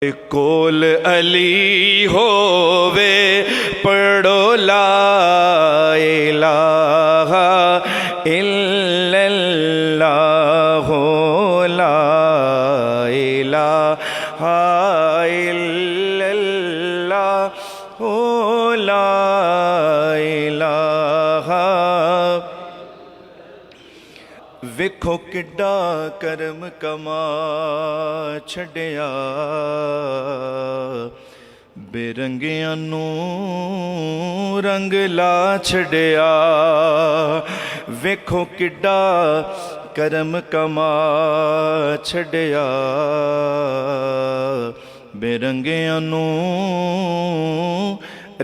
कोल अली होवे पढ़ो ला इलाहा इल्लल्लाह ला इलाहा इल्लल्लाह ला इलाहा। वेखो किड्डा करम कमा छड़िया बेरंगियां नू रंग ला छड़िया। वेखो किड्डा करम कमा छड़िया बेरंगियां नू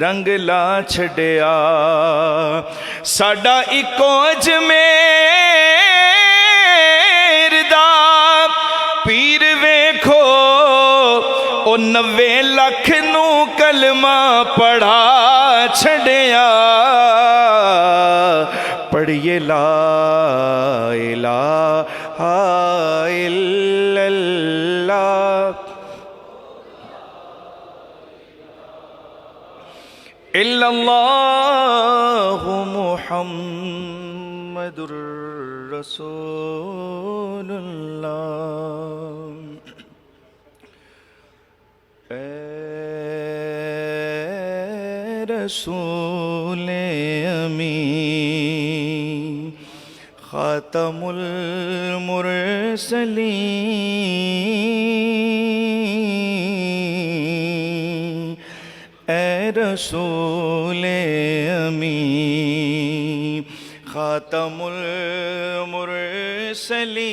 रंग ला छड़िया। साडा इको अजमेर दा पीर वेखो ओ 90 लख नू कलमा पढ़ा छड़िया। पढ़िए ला इलाहा इल्लल्लाह इल्लल्लाहु मुहम्मदुर रसूलुल्लाह। ए रसूले अमीन खातमुल मुरसलीन। ए रसूले अमीन खातमुल मुरसलीन।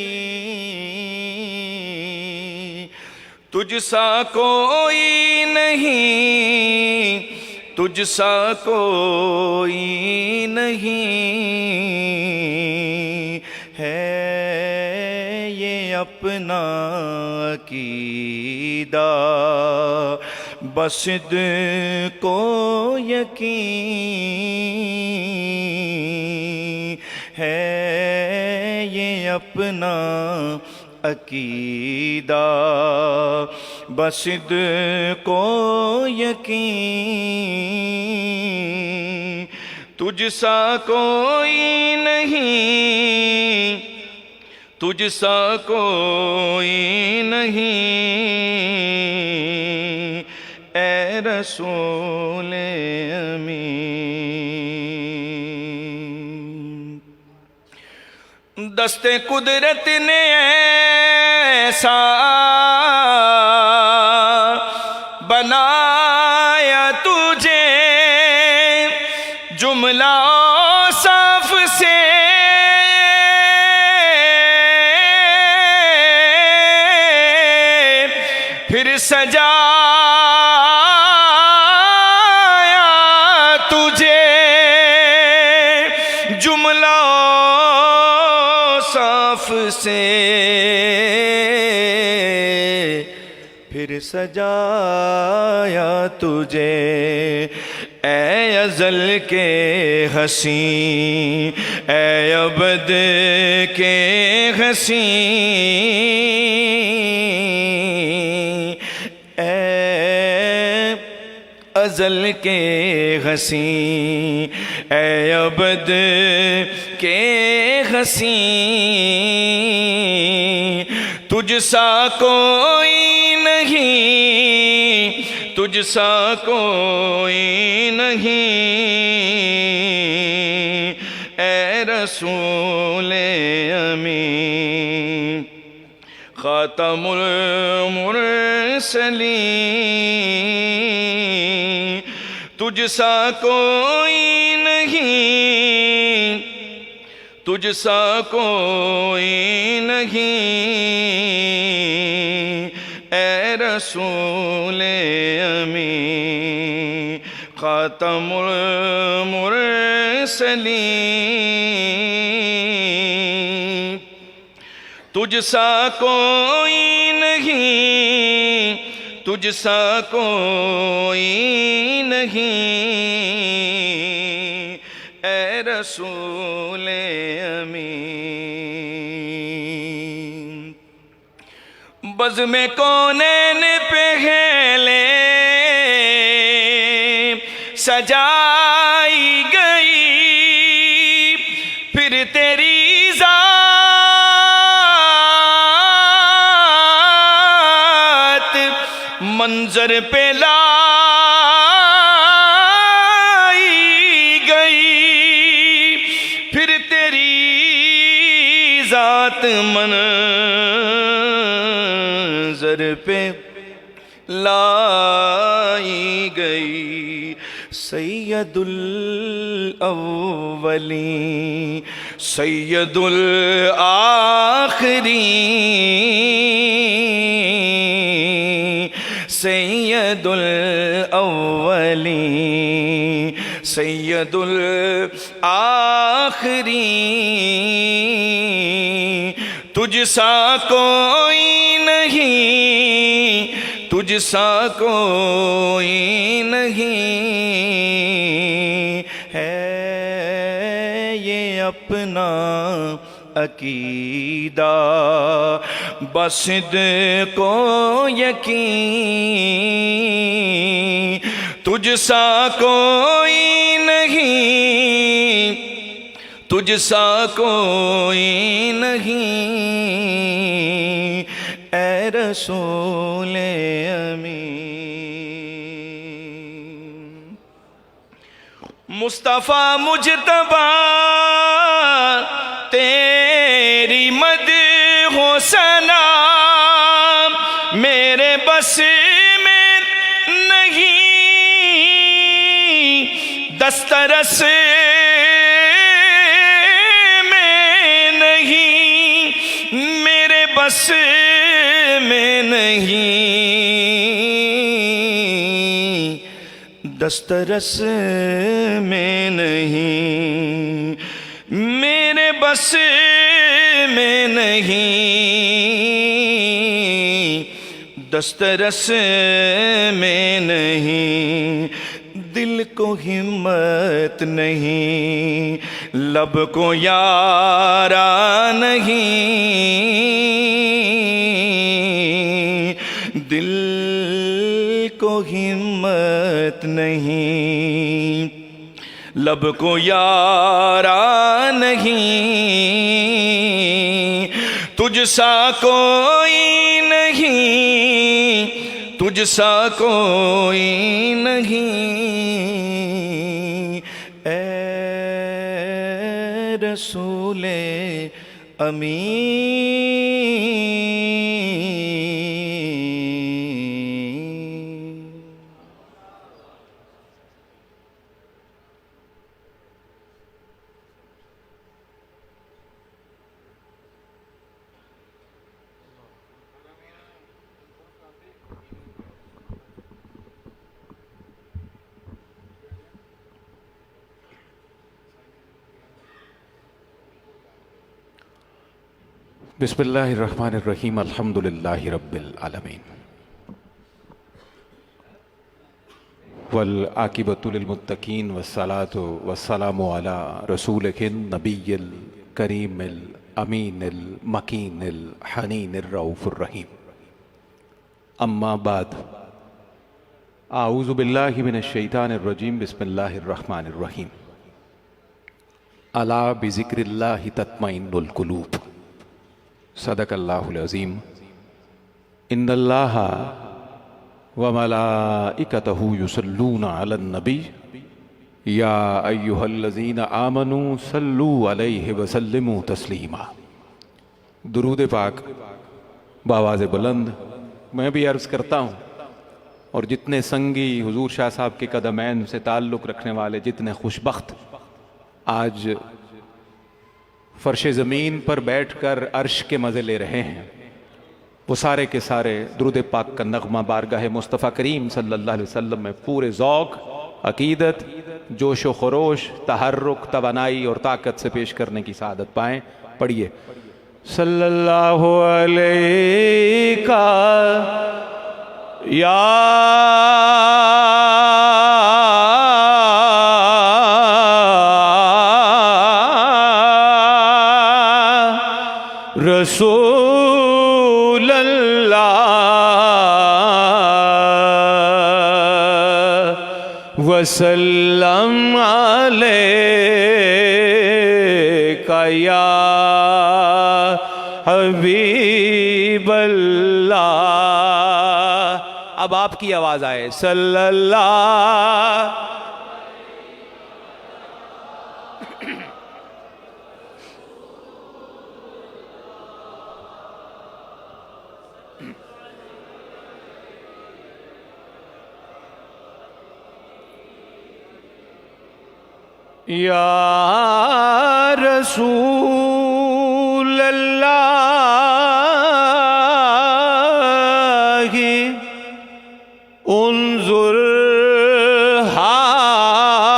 तुझसा कोई नहीं, तुझसा कोई नहीं है ये अपना अकीदा। बस को यकीन है ये अपना अकीदा। बस को यकीन तुझसा कोई नहीं, तुझसा कोई नहीं ए रसूले अमीन। दस्ते कुदरत ने ऐसा बनाया तुझे जुमला साफ से फिर सजाया तुझे जुमला साफ से। फिर सजाया तुझे ए अज़ल के हसी, ए अबद के हसी। अज़ल के हसी ए अबद के हसी। तुझसा कोई नहीं, तुझसा कोई नहीं ए रसूले अमीन खातमुल मुरसलीन। तुझसा कोई नहीं, तुझसा कोई नहीं ए रसूले अमीन खातमुल मुरसलीन। तुझसा कोई नहीं, तुझसा कोई नहीं ए रसूले अमीन। बज़्म कौनैन पे है सजाई गई, फिर तेरी जात मंजर पे लाई गई, फिर तेरी जात मंजर पे लाई गई। सैयदुल अव्वलीन सैयदुल आखिरीन, सैयदुल अव्वलीन सैयदुल आखिरीन, तुझसा कोई नहीं, तुझसा कोई नहीं है ये अपना अकीदा, बस को यकीन, तुझसा कोई नहीं, तुझसा कोई नहीं ऐ रसूले अमीन। मुस्तफ़ा मुजतबा तेरी मदह हो सना मेरे बस में नहीं, दस्तरस में नहीं, मेरे बस में नहीं, दस्तरस में नहीं, मेरे बस में नहीं, दस्तरस में नहीं। दिल को हिम्मत नहीं, लब को यारा नहीं, दिल को हिम्मत नहीं, लब को यारा नहीं, तुझसा कोई नहीं, तुझसा कोई नहीं ऐ रसूले अमीन। बिस्मिल्लाहिर्रहमानिर्रहीम अल्हम्दुलिल्लाहि रब्बिल आलमीन वल आकिबतु लिल मुत्तकीन वस्सलातु वस्सलामु अला रसूलिहिन नबिय्यिल करीमिल अमीनिल मकीनिल हनीनिर रऊफुर रहीम। अम्मा बाद आऊज़ु बिल्लाहि मिनश शैतानिर रजीम बिस्मिल्लाहिर्रहमानिर्रहीम। अला बिज़िक्रिल्लाहि तत्मइन्नुल कुलूब। सदक़ल्लाहुल अज़ीम। इन्नल्लाहा व मलाइकतहु युसल्लूना अलन नबी या अय्युहल्लज़ीना आमनू सल्लू अलैहि व सल्लिमू तस्लीमा। दुरूद पाक बावाज़ बुलंद मैं भी अर्ज़ करता हूँ, और जितने संगी हुजूर शाह साहब के कदमैन से ताल्लुक़ रखने वाले जितने खुशबख्त आज फ़र्श ज़मीन पर बैठकर अर्श के मज़े ले रहे हैं, वो सारे के सारे दुरूद पाक का नग़मा बारगाह मुस्तफ़ा करीम सल्लल्लाहु अलैहि वसल्लम में पूरे ज़ौक़, अक़ीदत, जोश व ख़रोश, तहर्रुक, तवानाई और ताकत से पेश करने की सआदत पाएँ। पढ़िए सल्लल्लाहु अलैका या रसूल अल्लाह वसल्लम अलैका या हबीबल्लाह। अब आपकी आवाज आए सल्लल्लाहु। या रसूल अल्लाह उन्जुर हालना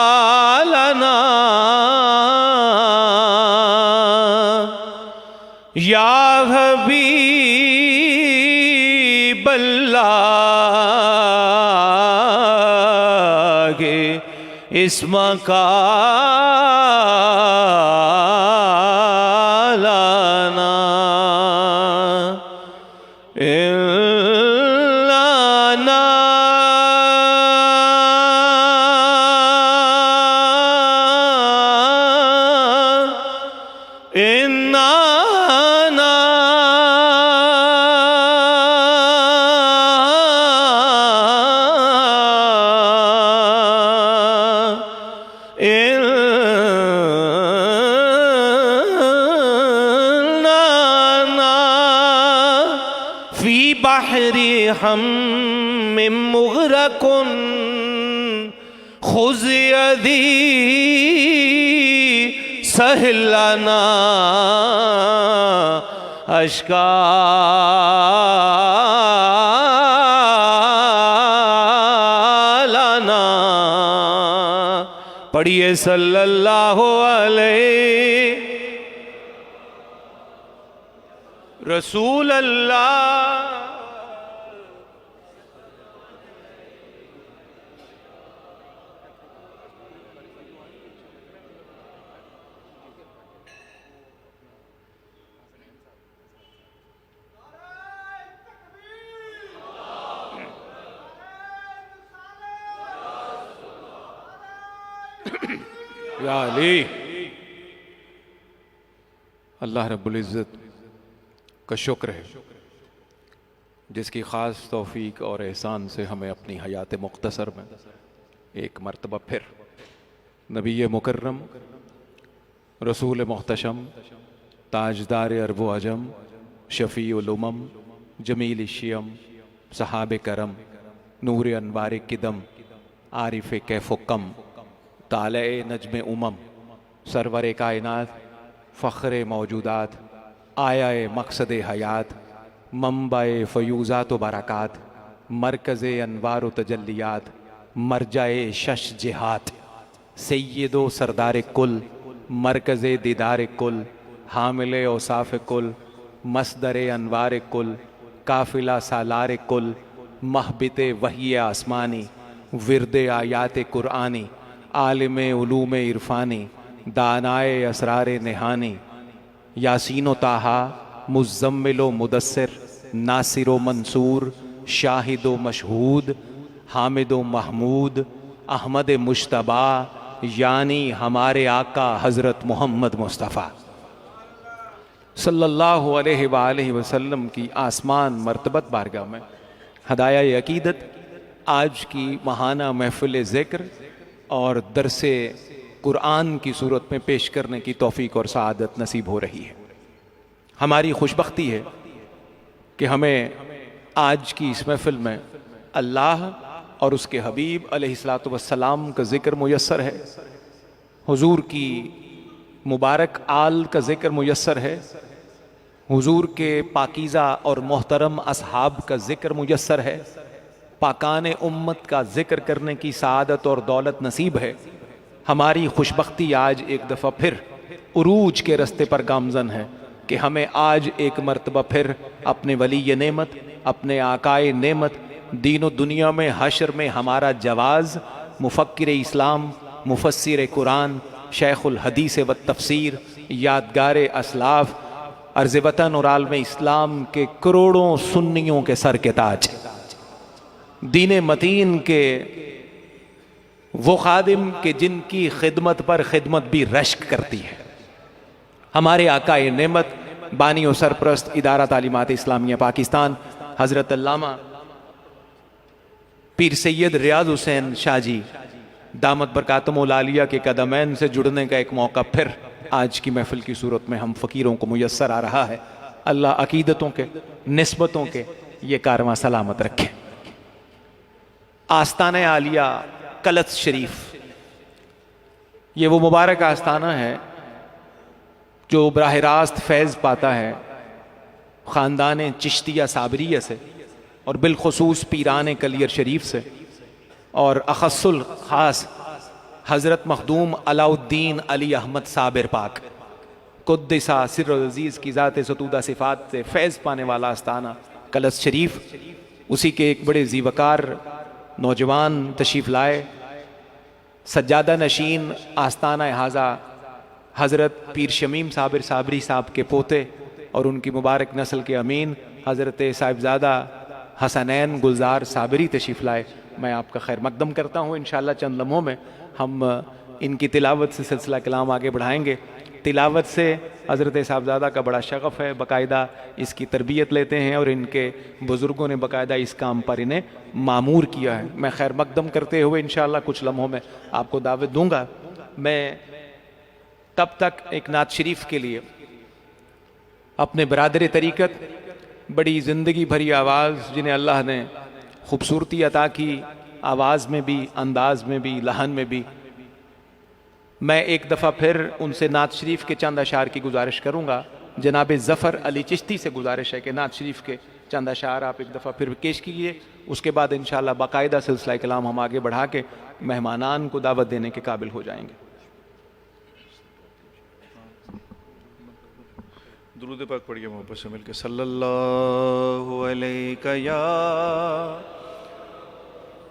या हबीब अल्लाह इस मकालाना इल्लाना इन्नाना फी बहरी हम मुगरकुन खुज़ यदी सहलना अश्कालना। पढ़िए सल्लल्लाहु अलैहि रसूल अल्लाह। या अली। अल्लाह रब्बुल इज़्ज़त का शुक्र है जिसकी ख़ास तौफ़ीक और एहसान से हमें अपनी हयात मुख्तसर में एक मरतबा फिर नबी मुकर्रम रसूल मुहतशम ताजदार अरब व अजम शफ़ीउल उमम जमील शियम सहाबे करम नूर अनवार किदम आरिफ कैफ़ो कम ताले नजम उमम सरवर कायनात फ़ख्र मौजूदात आया मकसद हयात मंबाए फ़यूज़ात व बरक़ात मरकज़ अनवार व तजल्लियात मरजाए शश जिहात सैयदो सरदार कुल मरकज़ दीदार कुल हामिल औसाफ़ कुल मसदर अनवार कुल काफ़िला सालार कुल महबित वही आसमानी विरद आयात कुरानी आलिम उलूम इरफ़ानी दानाए असरार नहानी यासीन व ताहा मुज़म्मिल व मुदस्सिर नासिर व मंसूर शाहिद व मशहूद हामिद व महमूद अहमद मुश्तबा यानी हमारे आका हज़रत मोहम्मद मुस्तफ़ा सल्लल्लाहु अलैहि वसल्लम की आसमान मर्तबत बारगाह में हदाया अकीदत आज की महाना महफ़िल ज़िक्र और दरसे कुरान की सूरत में पेश करने की तौफ़ीक और सआदत नसीब हो रही है। हमारी खुशबख्ती है कि हमें आज की इस महफ़िल में अल्लाह और उसके हबीब अलैहिस्सलातु वस्सलाम का ज़िक्र मुयस्सर है, हुजूर की मुबारक आल का ज़िक्र मुयस्सर है, हुजूर के पाकीज़ा और मोहतरम असहाब का ज़िक्र मुयस्सर है, पाकान उम्मत का ज़िक्र करने की सआदत और दौलत नसीब है। हमारी खुशबख्ती आज एक दफ़ा फिर उरूज के रस्ते पर गामज़न है कि हमें आज एक मरतबा फिर अपने वली नेमत अपने आकाए नेमत दीन दुनिया में हशर में हमारा जवाज़ मुफ़क्किर इस्लाम मुफस्सिर कुरान शेखुल हदीस व तफसीर यादगार असलाफ अर्ज़ वतन और आलम इस्लाम के करोड़ों सुन्नियों के सर के ताज दीन मतीन के वो खादिम कि जिनकी खिदमत पर खिदमत भी रश्क करती है। हमारे आकाए नेमत बानी और सरप्रस्त इदारा तालीमात इस्लामिया पाकिस्तान हज़रत अल्लामा पीर सैयद रियाज हुसैन शाह जी दामत बरकातुहुल आलिया के कदमैन से जुड़ने का एक मौका फिर आज की महफिल की सूरत में हम फ़कीरों को मुयस्सर आ रहा है। अल्लाह अकीदतों के निस्बतों के ये कारवां सलामत रखे। आस्ताना आलिया कलश शरीफ, ये वो मुबारक आस्ताना है जो बराह रास्त फैज़ पाता है ख़ानदान चिश्तिया साबरिया से और बिलखुसूस पीरान कलियर शरीफ से और अखस्सुल ख़ास हज़रत मखदूम अलाउद्दीन अली अहमद साबिर पाक कुद्दिसा सिर्रुल अज़ीज़ की ज़ात सतूदा सिफ़ात से फैज़ पाने वाला आस्ताना कलश शरीफ, उसी के एक बड़े ज़ीवकार नौजवान तशरीफ़ लाए। सज्जादा नशीन आस्ताना हाजा हज़रत पीर शमीम साबिर साबरी साहब के पोते और उनकी मुबारक नस्ल के अमीन हज़रत साहिबजादा हसनैन गुलजार साबरी तशरीफ़ लाए। मैं आपका खैर मकदम करता हूँ। इंशाअल्लाह चंद लम्हों में हम इनकी तिलावत से सिलसिला कलाम आगे बढ़ाएंगे। तिलावत से हज़रत साहिबजादा का बड़ा शगफ़ है, बाकायदा इसकी तरबियत लेते हैं और इनके बुज़ुर्गों ने बाकायदा इस काम पर इन्हें मामूर किया है। मैं खैर मकदम करते हुए इंशाअल्लाह कुछ लम्हों में आपको दावत दूँगा। मैं तब तक एक नात शरीफ के लिए अपने बरादर तरीक़त बड़ी ज़िंदगी भरी आवाज़ जिन्हें अल्लाह ने खूबसूरती अता की, आवाज़ में भी, अंदाज में भी, लहन में भी, मैं एक दफ़ा फिर उनसे नात शरीफ के चंद अशार की गुजारिश करूँगा। जनाब ज़फ़र अली चिश्ती से गुजारिश है कि नात शरीफ के चंद अशार आप एक दफ़ा फिर पेश कीजिए। उसके बाद इंशाअल्लाह बाकायदा सिलसिला कलाम हम आगे बढ़ा के मेहमानान को दावत देने के काबिल हो जाएंगे। दुरूद पाक पढ़िए मोहब्बत से मिलकर सल्लल्लाहु अलैका या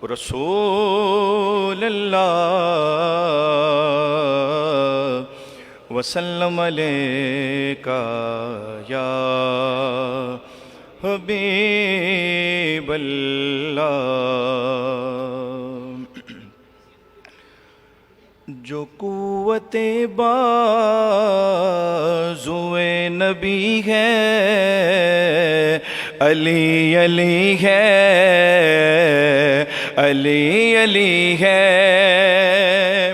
रसूल अल्लाह वसल्लम अलैका या हबीब अल्लाह। जो कुव्वते बाज़ुए नबी है अली अली है, अली अली है।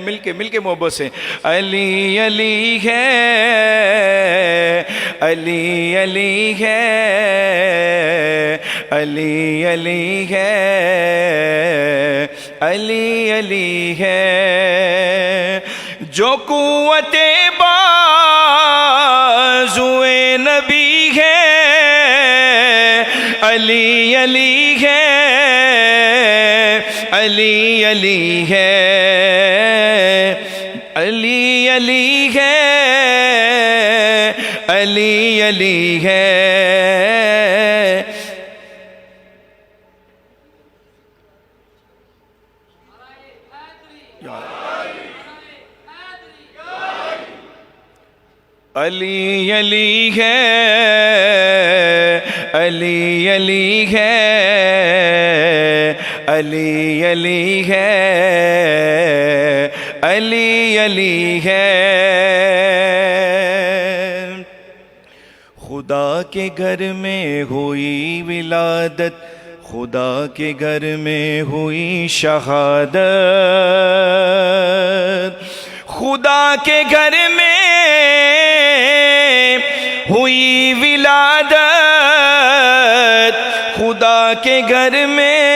मिलके मिलके मोहब्बत से अली अली है, अली अली है, अली अली है, अली अली है। जो कुव्वते बाज़ुए नबी है अली अली है, अली अली है, अली अली है, अली अली है। अली अली है, अली अली है, अली अली है, अली अली है। खुदा के घर में हुई विलादत, खुदा के घर में हुई शहादत, खुदा के घर में हुई विलादत, खुदा के घर में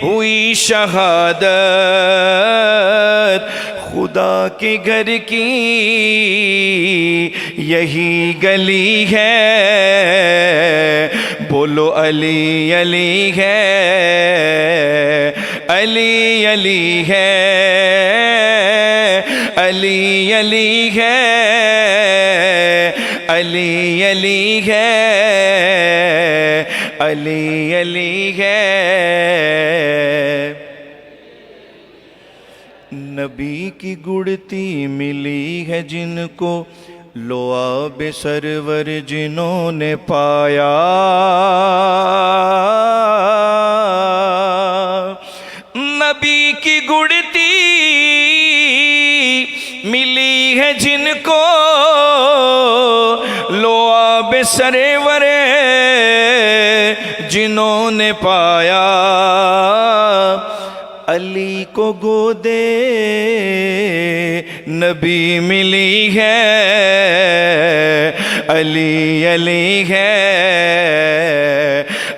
हुई शहादत। खुदा के घर की यही गली है, बोलो अली अली है, अली अली है, अली अली है, अली अली है, अली अली है। नबी की गुड़ती मिली है जिनको, लो आबे सरवर जिन्होंने पाया। नबी की गुड़ती मिली है जिनको, लो आब सरेवरे जिन्होंने पाया, अली को गोदे नबी मिली है, अली अली है,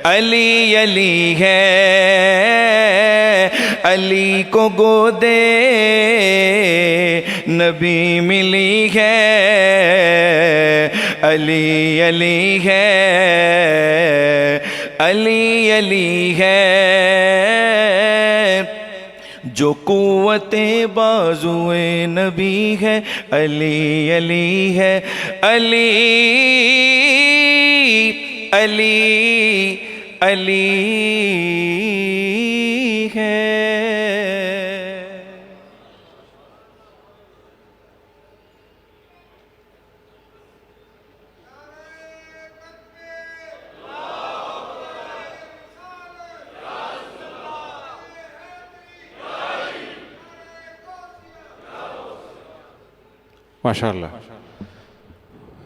अली अली है, अली को गोदे नबी मिली है, अली अली है, अली अली है। जो कुव्वते बाजुए नबी है, अली अली है, अली अली अली है। माशाअल्लाह,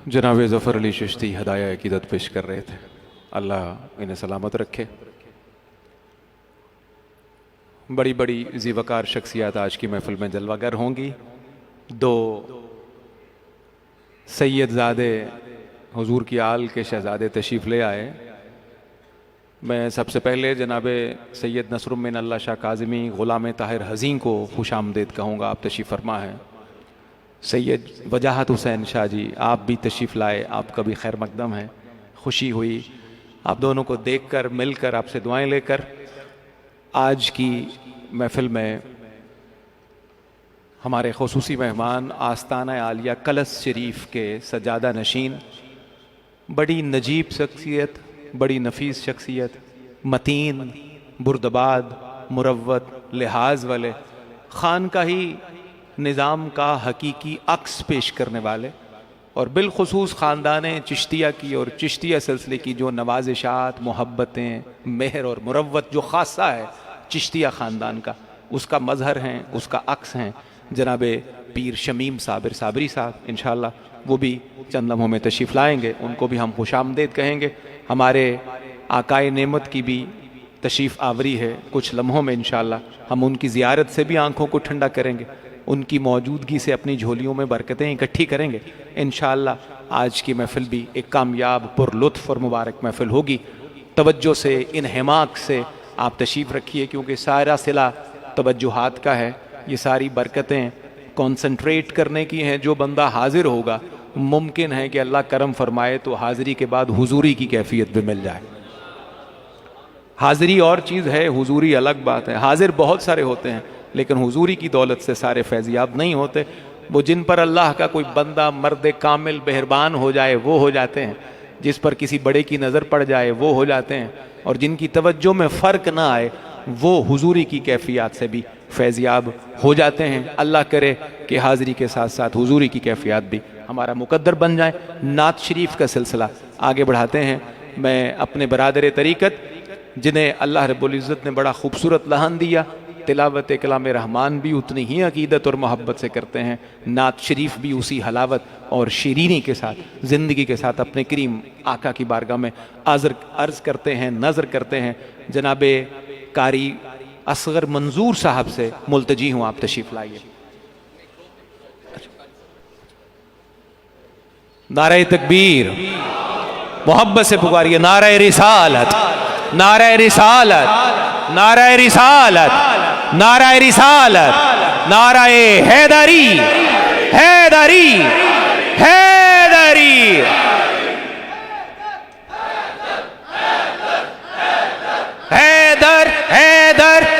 जनाब ज़फ़र अली चिश्ती हदाया अक़ीदत पेश कर रहे थे। अल्लाह इन्हें सलामत रखे। बड़ी बड़ी ज़ीवकार शख्सियात आज की महफ़िल में जलवागर होंगी। दो सैयदज़ादे हुजूर की आल के शहज़ादे तशरीफ़ ले आए। मैं सबसे पहले जनाब सैयद नसरुम्मिन अल्लाह शाह काज़मी ग़ुलाम ताहिर हज़ीं को खुश आमदीद कहूँगा। आप तशरीफ़ फरमा हैं। सैयद वजाहत हुसैन शाह जी, आप भी तशरीफ़ लाए, आपका भी खैर मकदम है। खुशी हुई आप दोनों को देखकर, मिलकर, आपसे दुआएं लेकर। आज की महफ़िल में हमारे ख़ुसूसी मेहमान आस्ताना आलिया कलस शरीफ के सजादा नशीन, बड़ी नजीब शख्सियत, बड़ी नफीस शख्सियत, मतीन, बुर्दबाद, मुरव्वत, लिहाज वाले, खानकाही निज़ाम का हकीकी अक्स पेश करने वाले, और बिलखुसूस ख़ानदान चिश्तिया की और चिश्तिया सिलसिले की जो नवाज़िशात, मोहब्बतें, मेहर और मुरव्वत जो ख़ासा है चिश्तिया ख़ानदान का, उसका मज़हर हैं, उसका अक्स हैं जनाब पीर शमीम साबिर साबरी साहब। इंशाअल्लाह वो भी चंद लम्हों में तशरीफ़ लाएँगे, उनको भी हम खुशामदीद कहेंगे। हमारे आकाए नेमत की भी तशरीफ़ आवरी है कुछ लम्हों में। इंशाअल्लाह हम उनकी ज़ियारत से भी आँखों को ठंडा करेंगे, उनकी मौजूदगी से अपनी झोलियों में बरकतें इकट्ठी करेंगे। इंशाअल्लाह आज की महफ़िल भी एक कामयाब, पुरलुत्फ़ और मुबारक महफ़िल होगी। तवज्जो से, इन्हिमाक से आप तशरीफ़ रखिए, क्योंकि सारा सिला तवज्जुहात का है। ये सारी बरकतें कॉन्सनट्रेट करने की हैं। जो बंदा हाजिर होगा, मुमकिन है कि अल्लाह करम फरमाए तो हाज़िरी के बाद हुजूरी की कैफियत भी मिल जाए। हाज़िरी और चीज़ है, हुजूरी अलग बात है। हाजिर बहुत सारे होते हैं, लेकिन हुजूरी की दौलत से सारे फैज़याब नहीं होते। वो जिन पर अल्लाह का कोई बंदा मर्द कामिल मेहरबान हो जाए वो हो जाते हैं, जिस पर किसी बड़े की नज़र पड़ जाए वो हो जाते हैं, और जिनकी तवज्जो में फ़र्क ना आए वो हुजूरी की कैफियत से भी फैज़याब हो जाते हैं। अल्लाह करे कि हाज़िरी के साथ साथ हुजूरी की कैफियत भी हमारा मुकद्दर बन जाए। नात शरीफ का सिलसिला आगे बढ़ाते हैं। मैं अपने बरादर तरीक़त, जिन्हें अल्लाह रब्बुल इज़्ज़त ने बड़ा खूबसूरत लहान दिया, तिलावत कलाम रहमान भी उतनी ही अकीदत और मोहब्बत से करते हैं, नात शरीफ भी उसी हलावत और शीरीनी के साथ, ज़िंदगी के साथ अपने करीम आका की बारगाह में अर्ज़ करते हैं, नज़र करते हैं। जनाब कारी असगर मंजूर साहब से मुल्तजी हूँ, आप तशरीफ़ लाइए। नारे तकबीर, मोहब्बत से पुकारिए, नारे रिसालत, नारे रिसालत, नारे रिसालत, नारे रिसालत, नारे हैदरी, हैदरी, हैदरी। हैदर, हैदर,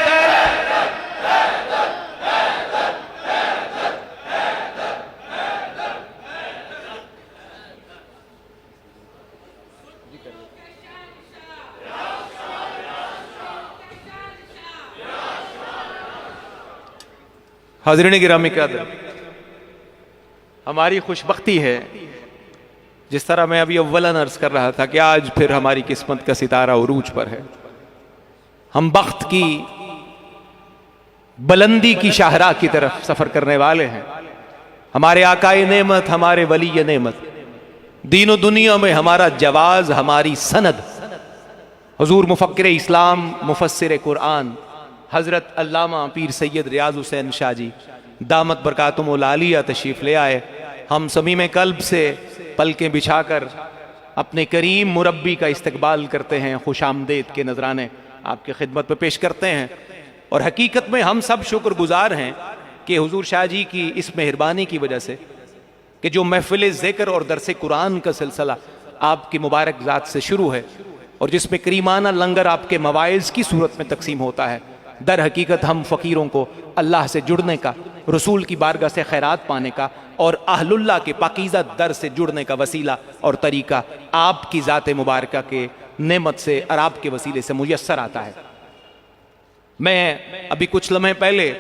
हाज़रीन गिरामी क़द्र, हमारी खुशबख्ती है, जिस तरह मैं अभी अव्वलन अर्ज़ कर रहा था कि आज फिर हमारी किस्मत का सितारा उरूज पर है। हम बख्त की बुलंदी की शाहरा की तरफ सफर करने वाले हैं। हमारे आकाए नेमत, हमारे वली नेमत, दीनो दुनिया में हमारा जवाज, हमारी सनद हुजूर मुफक्किर इस्लाम, मुफस्सिर कुरान हज़रत अल्लामा पीर सैयद रियाज हुसैन शाह जी दामत बरकातुहुल आलिया तशरीफ़ ले आए। हम समीम कल्ब से पलकें बिछाकर अपने करीम मुरब्बी का इस्तकबाल करते हैं, खुश आमदेद के नजराने आपकी खिदमत में पेश करते हैं। और हकीकत में हम सब शुक्रगुजार हैं कि हुजूर शाह जी की इस मेहरबानी की वजह से कि जो महफिल ज़िक्र और दरस कुरान का सिलसिला आपकी मुबारक ज़ात से शुरू है और जिसमें करीमाना लंगर आपके मवाइज़ की सूरत में तकसीम होता है, दर हकीकत हम फ़कीरों को अल्लाह से जुड़ने का, रसूल की बारगाह से खैरात पाने का और अहलुल्लाह के पाकीज़ा दर से जुड़ने का वसीला और तरीका आपकी ज़ात मुबारका के नेमत से और आपके वसीले से मुयस्सर आता है। मैं अभी कुछ लम्हे पहले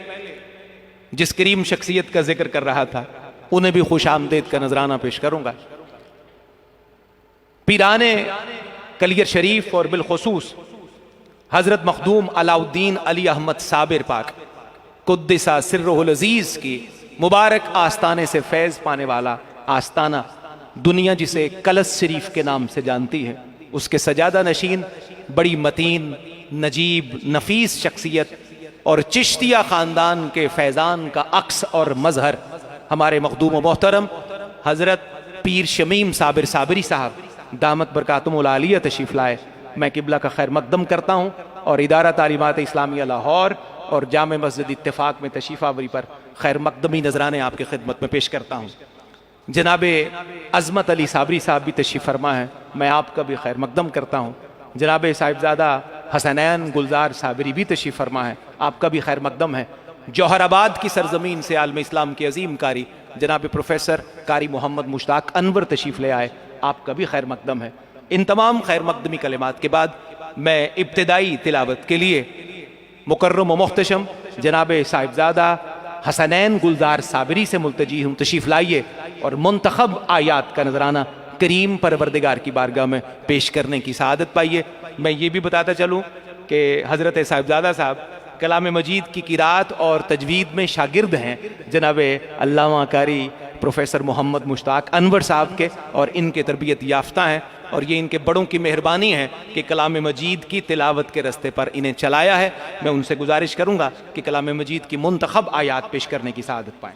जिस करीम शख्सियत का जिक्र कर रहा था उन्हें भी खुश आमदेद का नजराना पेश करूंगा। पीराने कलियर शरीफ और बिलखुसूस हजरत मखदूम अलाउद्दीन अली अहमद साबिर पाक कुद्दिसा सिर्रुहुल अजीज की मुबारक आस्ताने से फैज़ पाने वाला आस्ताना, दुनिया जिसे कलश शरीफ के नाम से जानती है, उसके सजादा नशीन बड़ी मतीन, नजीब, नफीस शख्सियत और चिश्तिया ख़ानदान के फैज़ान का अक्स और मजहर हमारे मखदूम मोहतरम हज़रत पीर शमीम साबिर साबिरी साहब दामत बरकातुहुल आलिया तशरीफ़ लाए। मैं किबला का खैर मकदम करता हूँ और इदारा तालीमात इस्लामिया लाहौर और जामे मस्जिद इत्तेफाक में तशरीफ़ आवरी पर खैर मकदमी नजराने आपकी खिदमत में पेश करता हूँ। जनाब अज़मत अली साबरी साहब भी तशरीफ़ फरमा है, मैं आपका भी खैर मकदम करता हूँ। जनाब साहिबजादा हसनैन गुलजार साबरी भी तशरीफ़ फरमा है, आपका भी खैर मकदम है। जौहराबाद की सरजमीन से आलम इस्लाम के अजीम कारी जनाब प्रोफेसर कारी मोहम्मद मुश्ताक अनवर तशरीफ़ ले आए, आपका भी खैर मकदम है। इन तमाम खैर मकदमी कलिमात के बाद मैं इब्तिदाई तिलावत के लिए मुकर्रम व मुहतशम जनाब साहिबजादा हसनैन गुलजार साबरी से मुल्तजी हूँ, तशरीफ़ लाइए और मुंतखब आयात का नजराना करीम परवरदिगार की बारगाह में पेश करने की सआदत पाइए। मैं ये भी बताता चलूँ कि हज़रत साहिबजादा साहब कलाम मजीद की किरात और तजवीद में शागिर्द हैं जनाब अल्लामा कारी प्रोफेसर मोहम्मद मुश्ताक अनवर साहब के, और इनके तरबियत याफ्ता हैं और ये इनके बड़ों की मेहरबानी है कि कलाम मजीद की तिलावत के रस्ते पर इन्हें चलाया है। मैं उनसे गुजारिश करूँगा कि कलाम मजीद की मुंतखब आयात पेश करने की सआदत पाएँ।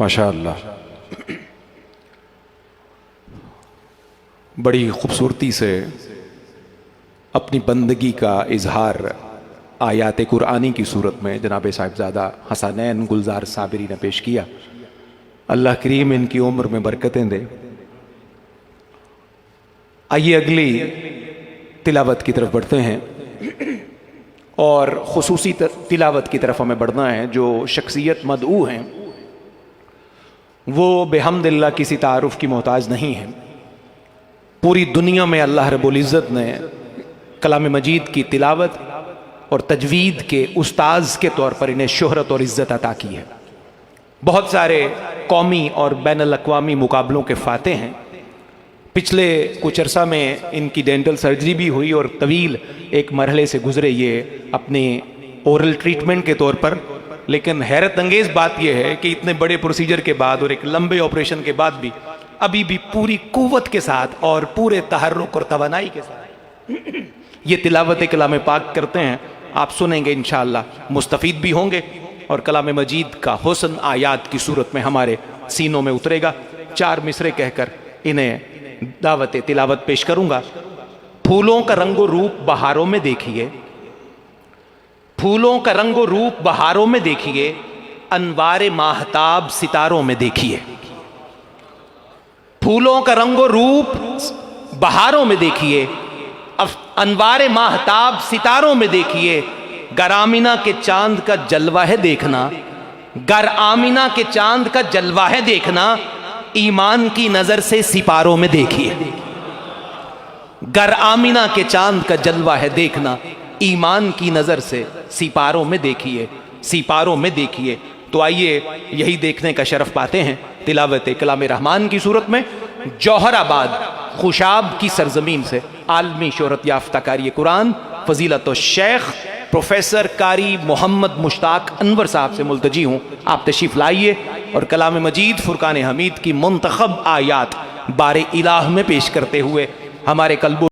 माशाअल्लाह, बड़ी खूबसूरती से अपनी बंदगी का इजहार आयात कुरानी की सूरत में जनाब साहिबजादा हसनैन गुलजार साबिरी ने पेश किया। अल्लाह करीम इनकी उम्र में बरकतें दे। आइए अगली तिलावत की तरफ बढ़ते हैं और खुसूसी तिलावत की तरफ हमें बढ़ना है। जो शख्सियत मदऊ हैं वो बेहम्दिल्लाह किसी तारुफ की मोहताज नहीं है। पूरी दुनिया में अल्लाह रब्बुल इज़्ज़त ने कलाम मजीद की तिलावत और तजवीद के उस्ताज के तौर पर इन्हें शोहरत और इज़्ज़त अता की है। बहुत सारे कौमी और बैनुल अक़वामी मुकाबलों के फ़ाते हैं। पिछले कुछ अरसा में इनकी डेंटल सर्जरी भी हुई और तवील एक मरहले से गुजरे ये अपनी ओरल ट्रीटमेंट के तौर पर। लेकिन हैरत अंगेज़ बात यह है कि इतने बड़े प्रोसीजर के बाद और एक लंबे ऑपरेशन के बाद भी अभी भी पूरी कुव्वत के साथ और पूरे तहर्रुक और तवानाई के साथ ये तिलावत कलाम पाक करते हैं। आप सुनेंगे इंशाअल्लाह, मुस्तफ़ीद भी होंगे और कलाम मजीद का हुस्न आयात की सूरत में हमारे सीनों में उतरेगा। 4 मिसरे कहकर इन्हें दावत तिलावत पेश करूंगा। फूलों का रंगो रूप बहारों में देखिए, फूलों का रंगो रूप बहारों में देखिए, अनवारे माहताब सितारों में देखिए। फूलों का रंगो रूप बहारों में देखिए, अनवारे माहताब सितारों में देखिए। गर आमिना के चांद का जलवा है देखना, गर आमिना के चांद का जलवा है देखना, ईमान की नजर से सिपारों में देखिए। गर आमिना के चांद का जलवा है देखना, ईमान की नजर से सिपारों में देखिए, सिपारों में देखिए। तो आइए यही देखने का शरफ पाते हैं तिलावत कलाम रहमान की सूरत में। जौहराबाद खुशाब की सरजमीन से आलमी शोहरत याफ्ता कारी कुरान फजीलत शेख प्रोफेसर कारी मोहम्मद मुश्ताक अनवर साहब से मुल्तजी हूँ, आप तशरीफ़ लाइए और कलाम मजीद फुरकान हमीद की मुंतखब आयात बारे इलाह में पेश करते हुए हमारे कल्बों